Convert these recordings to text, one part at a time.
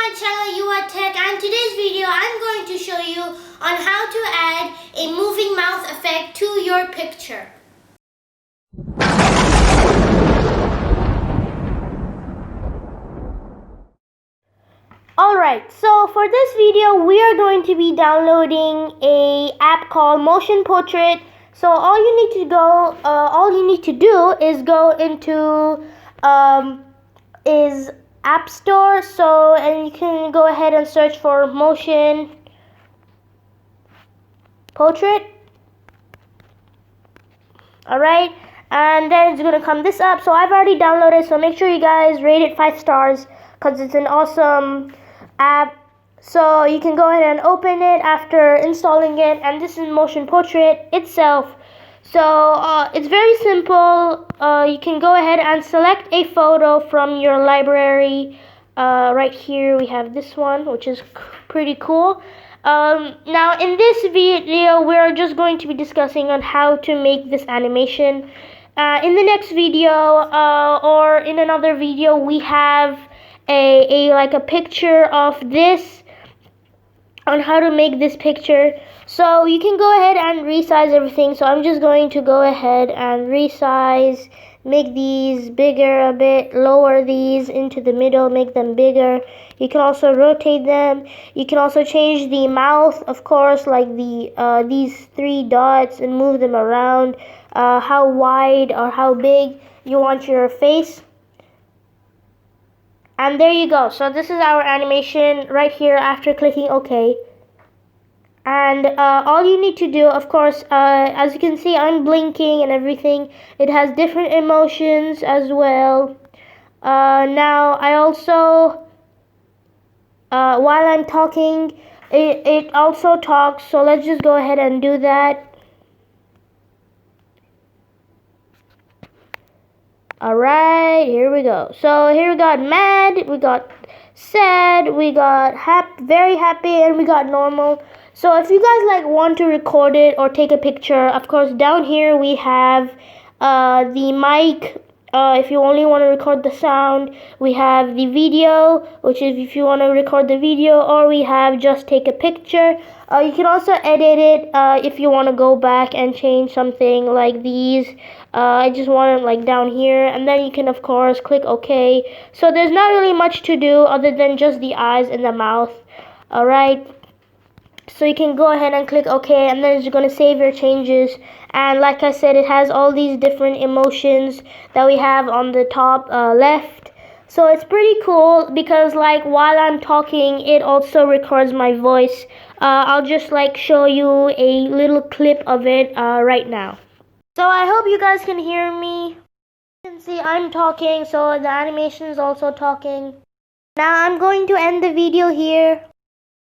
my channel UA Tech, and today's video I'm going to show you on how to add a moving mouth effect to your picture. Alright, so for this video we are going to be downloading a app called Motion Portrait. So all you need to do is go into App Store, and you can go ahead and search for Motion Portrait. Alright, and then it's gonna come this up. So I've already downloaded, so make sure you guys rate it 5 stars because it's an awesome app. So you can go ahead and open it after installing it, and this is Motion Portrait itself. So it's very simple. You can go ahead and select a photo from your library. Right here we have this one, which is pretty cool. Now in this video we're just going to be discussing on how to make this animation. In the next video or in another video we have a picture of this, on how to make this picture. So you can go ahead and resize everything. So I'm just going to go ahead and resize, make these bigger a bit, lower these into the middle, make them bigger. You can also rotate them. You can also change the mouth, of course, like these 3 dots, and move them around, how wide or how big you want your face. And there you go. So this is our animation right here after clicking OK. And all you need to do, of course, as you can see, I'm blinking and everything. It has different emotions as well. Now I also, while I'm talking, it also talks. So let's just go ahead and do that. Alright, here we go. So here we got mad, we got sad, we got very happy, and we got normal. So if you guys want to record it or take a picture, of course down here we have the mic. If you only want to record the sound, we have the video, which is if you want to record the video, or we have just take a picture. You can also edit it if you want to go back and change something like these. I just want it like down here, and then you can of course click OK. So there's not really much to do other than just the eyes and the mouth. Alright, so you can go ahead and click OK, and then it's going to save your changes. And like I said, it has all these different emotions that we have on the top left. So it's pretty cool because while I'm talking, it also records my voice. I'll just show you a little clip of it right now. So I hope you guys can hear me. You can see I'm talking, so the animation is also talking. Now I'm going to end the video here.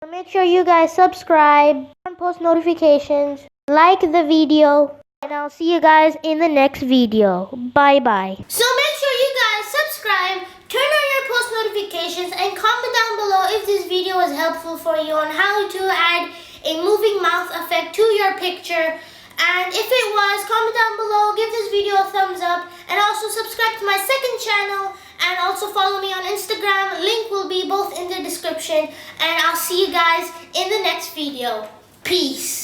So make sure you guys subscribe and post notifications, like the video, and I'll see you guys in the next video. Bye bye. So make sure you guys subscribe, turn on your post notifications, and comment down below if this video was helpful for you on how to add a moving mouth effect to your picture. And if it was, comment down below, give this video a thumbs up, and also subscribe to my second channel, and also follow me on Instagram. Link will be both in the description, and I'll see you guys in the next video. Peace.